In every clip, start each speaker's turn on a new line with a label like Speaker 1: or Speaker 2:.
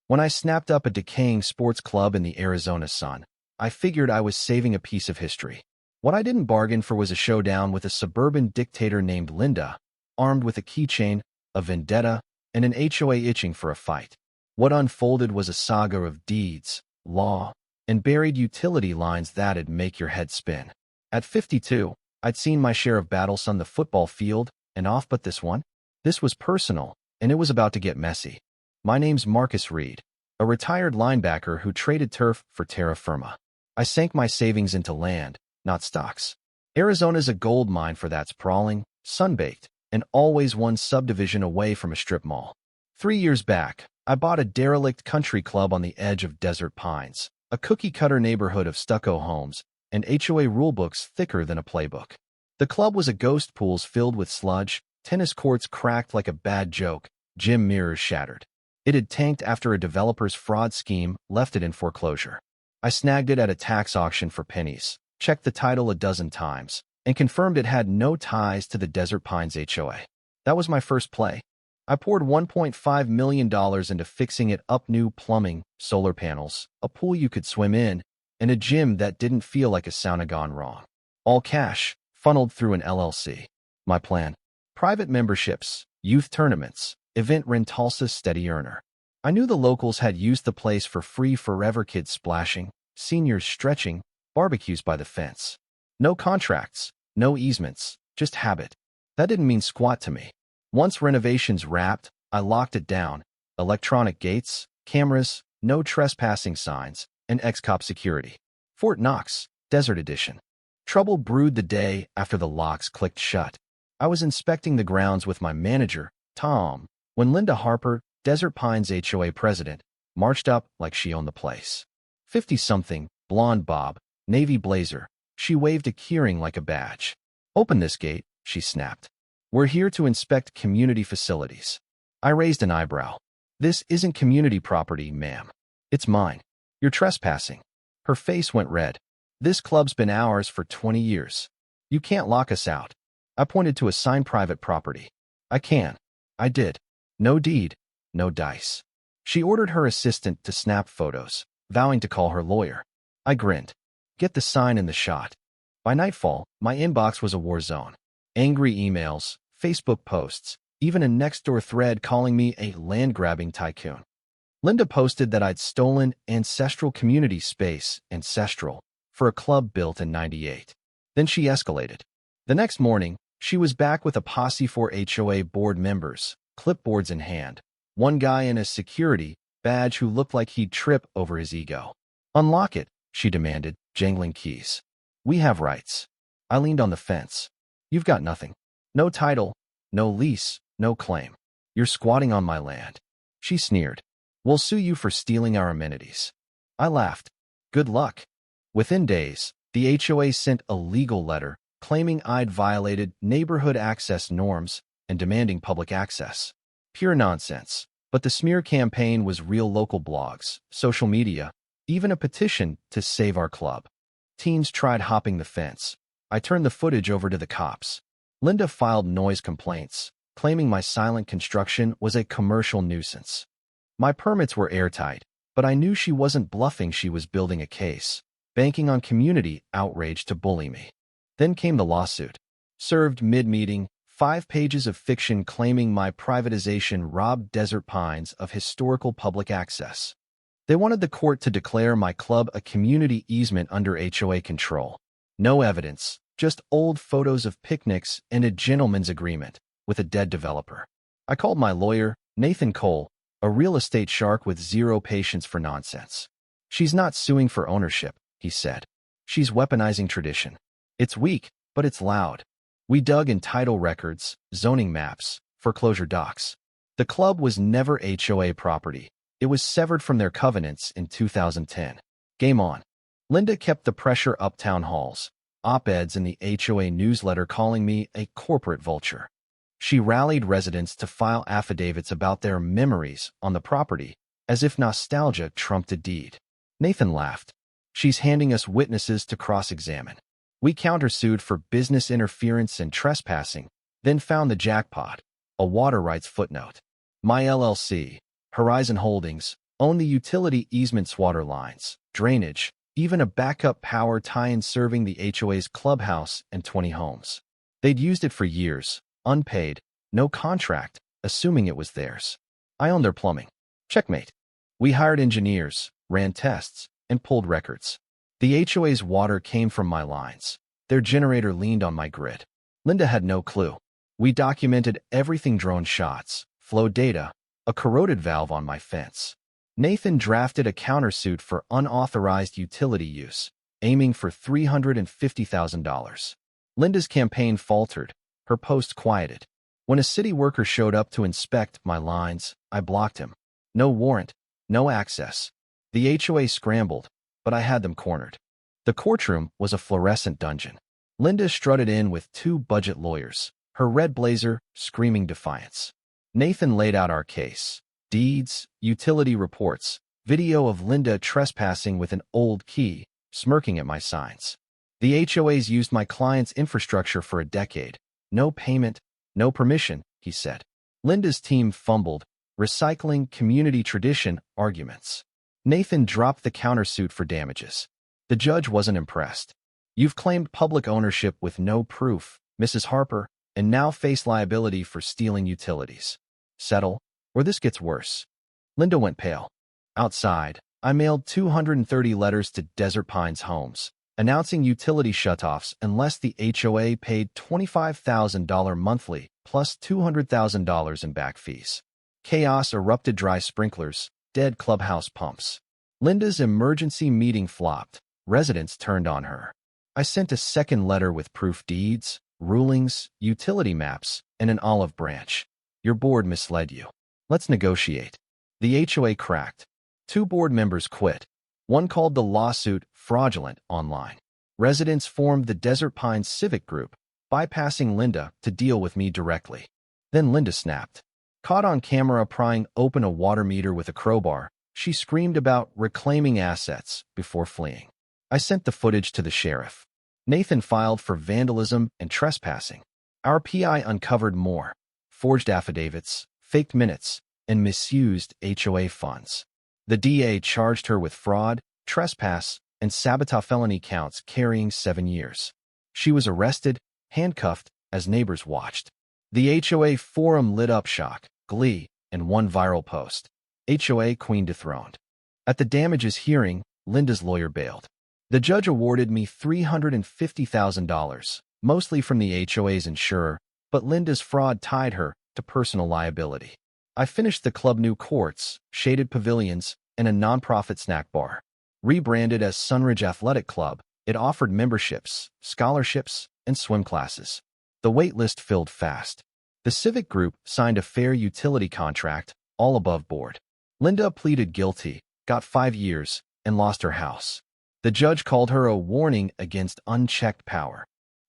Speaker 1: When I snapped up a decaying sports club in the Arizona sun, I figured I was saving a piece of history. What I didn't bargain for was a showdown with a suburban dictator named Linda, armed with a keychain, a vendetta, and an HOA itching for a fight. What unfolded was a saga of deeds, law, and buried utility lines that'd make your head spin. At 52, I'd seen my share of battles on the football field and off, but this one? This was personal, and it was about to get messy. My name's Marcus Reed, a retired linebacker who traded turf for terra firma. I sank my savings into land, not stocks. Arizona's a gold mine for that sprawling, sun-baked, and always one subdivision away from a strip mall. 3 years back, I bought a derelict country club on the edge of Desert Pines, a cookie-cutter neighborhood of stucco homes and HOA rulebooks thicker than a playbook. The club was a ghost pools filled with sludge, tennis courts cracked like a bad joke, gym mirrors shattered. It had tanked after a developer's fraud scheme left it in foreclosure. I snagged it at a tax auction for pennies, checked the title a dozen times, and confirmed it had no ties to the Desert Pines HOA. That was my first play. I poured $1.5 million into fixing it up: new plumbing, solar panels, a pool you could swim in, and a gym that didn't feel like a sauna gone wrong. All cash, funneled through an LLC. My plan: private memberships, youth tournaments, event rentals, steady earner. I knew the locals had used the place for free forever: kids splashing, seniors stretching, barbecues by the fence. No contracts, no easements, just habit. That didn't mean squat to me. Once renovations wrapped, I locked it down: electronic gates, cameras, no trespassing signs, and ex-cop security. Fort Knox, Desert Edition. Trouble brewed the day after the locks clicked shut. I was inspecting the grounds with my manager, Tom, when Linda Harper, Desert Pines HOA president, marched up like she owned the place. 50-something, blonde bob, navy blazer. She waved a keyring like a badge. "Open this gate," she snapped. "We're here to inspect community facilities." I raised an eyebrow. "This isn't community property, ma'am. It's mine. You're trespassing." Her face went red. "This club's been ours for 20 years. You can't lock us out." I pointed to a signed private property. "I can." I did. No deed, no dice. She ordered her assistant to snap photos, vowing to call her lawyer. I grinned. Get the sign in the shot. By nightfall, my inbox was a war zone. Angry emails, Facebook posts, even a Nextdoor thread calling me a land-grabbing tycoon. Linda posted that I'd stolen ancestral community space, ancestral, for a club built in '98. Then she escalated. The next morning, she was back with a posse for HOA board members, clipboards in hand. One guy in a security badge who looked like he'd trip over his ego. "Unlock it," she demanded, jangling keys. "We have rights." I leaned on the fence. "You've got nothing. No title, no lease, no claim. You're squatting on my land." She sneered. "We'll sue you for stealing our amenities." I laughed. "Good luck." Within days, the HOA sent a legal letter claiming I'd violated neighborhood access norms and demanding public access. Pure nonsense. But the smear campaign was real: local blogs, social media, even a petition to save our club. Teens tried hopping the fence. I turned the footage over to the cops. Linda filed noise complaints, claiming my silent construction was a commercial nuisance. My permits were airtight, but I knew she wasn't bluffing. She was building a case, banking on community outrage to bully me. Then came the lawsuit. Served mid-meeting, 5 pages of fiction claiming my privatization robbed Desert Pines of historical public access. They wanted the court to declare my club a community easement under HOA control. No evidence, just old photos of picnics and a gentleman's agreement with a dead developer. I called my lawyer, Nathan Cole, a real estate shark with zero patience for nonsense. "She's not suing for ownership," he said. "She's weaponizing tradition. It's weak, but it's loud." We dug in title records, zoning maps, foreclosure docs. The club was never HOA property. It was severed from their covenants in 2010. Game on. Linda kept the pressure up: town halls, op-eds in the HOA newsletter calling me a corporate vulture. She rallied residents to file affidavits about their memories on the property, as if nostalgia trumped a deed. Nathan laughed. "She's handing us witnesses to cross-examine." We countersued for business interference and trespassing, then found the jackpot: a water rights footnote. My LLC, Horizon Holdings, owned the utility easements, water lines, drainage, even a backup power tie-in serving the HOA's clubhouse and 20 homes. They'd used it for years, unpaid, no contract, assuming it was theirs. I owned their plumbing. Checkmate. We hired engineers, ran tests, and pulled records. The HOA's water came from my lines. Their generator leaned on my grid. Linda had no clue. We documented everything: drone shots, flow data, a corroded valve on my fence. Nathan drafted a countersuit for unauthorized utility use, aiming for $350,000. Linda's campaign faltered, her post quieted. When a city worker showed up to inspect my lines, I blocked him. No warrant, no access. The HOA scrambled, but I had them cornered. The courtroom was a fluorescent dungeon. Linda strutted in with 2 budget lawyers, her red blazer screaming defiance. Nathan laid out our case: deeds, utility reports, video of Linda trespassing with an old key, smirking at my signs. The HOA's used my client's infrastructure for a decade. No payment, no permission, he said. Linda's team fumbled, recycling community tradition arguments. Nathan dropped the countersuit for damages. The judge wasn't impressed. You've claimed public ownership with no proof, Mrs. Harper, and now face liability for stealing utilities. Settle, or this gets worse. Linda went pale. Outside, I mailed 230 letters to Desert Pines homes, announcing utility shutoffs unless the HOA paid $25,000 monthly plus $200,000 in back fees. Chaos erupted: dry sprinklers, dead clubhouse pumps. Linda's emergency meeting flopped. Residents turned on her. I sent a second letter with proof: deeds, rulings, utility maps, and an olive branch. Your board misled you. Let's negotiate. The HOA cracked. 2 board members quit. One called the lawsuit fraudulent online. Residents formed the Desert Pines Civic Group, bypassing Linda to deal with me directly. Then Linda snapped. Caught on camera prying open a water meter with a crowbar, she screamed about reclaiming assets before fleeing. I sent the footage to the sheriff. Nathan filed for vandalism and trespassing. Our PI uncovered more: forged affidavits, faked minutes, and misused HOA funds. The DA charged her with fraud, trespass, and sabotage felony counts carrying 7 years. She was arrested, handcuffed, as neighbors watched. The HOA forum lit up: shock, glee, and 1 viral post. HOA queen dethroned. At the damages hearing, Linda's lawyer bailed. The judge awarded me $350,000, mostly from the HOA's insurer, but Linda's fraud tied her to personal liability. I finished the club: new courts, shaded pavilions, and a nonprofit snack bar. Rebranded as Sunridge Athletic Club, it offered memberships, scholarships, and swim classes. The wait list filled fast. The Civic Group signed a fair utility contract, all above board. Linda pleaded guilty, got 5 years, and lost her house. The judge called her a warning against unchecked power.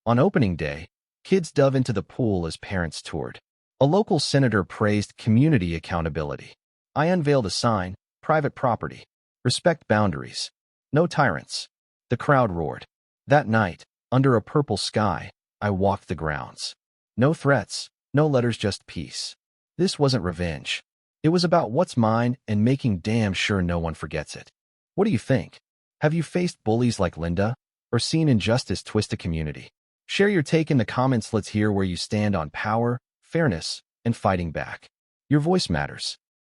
Speaker 1: On opening day, kids dove into the pool as parents toured. A local senator praised community accountability. I unveiled a sign: private property. Respect boundaries. No tyrants. The crowd roared. That night, under a purple sky, I walked the grounds. No threats, no letters, just peace. This wasn't revenge. It was about what's mine and making damn sure no one forgets it. What do you think? Have you faced bullies like Linda, or seen injustice twist a community? Share your take in the comments. Let's hear where you stand on power, fairness, and fighting back. Your voice matters.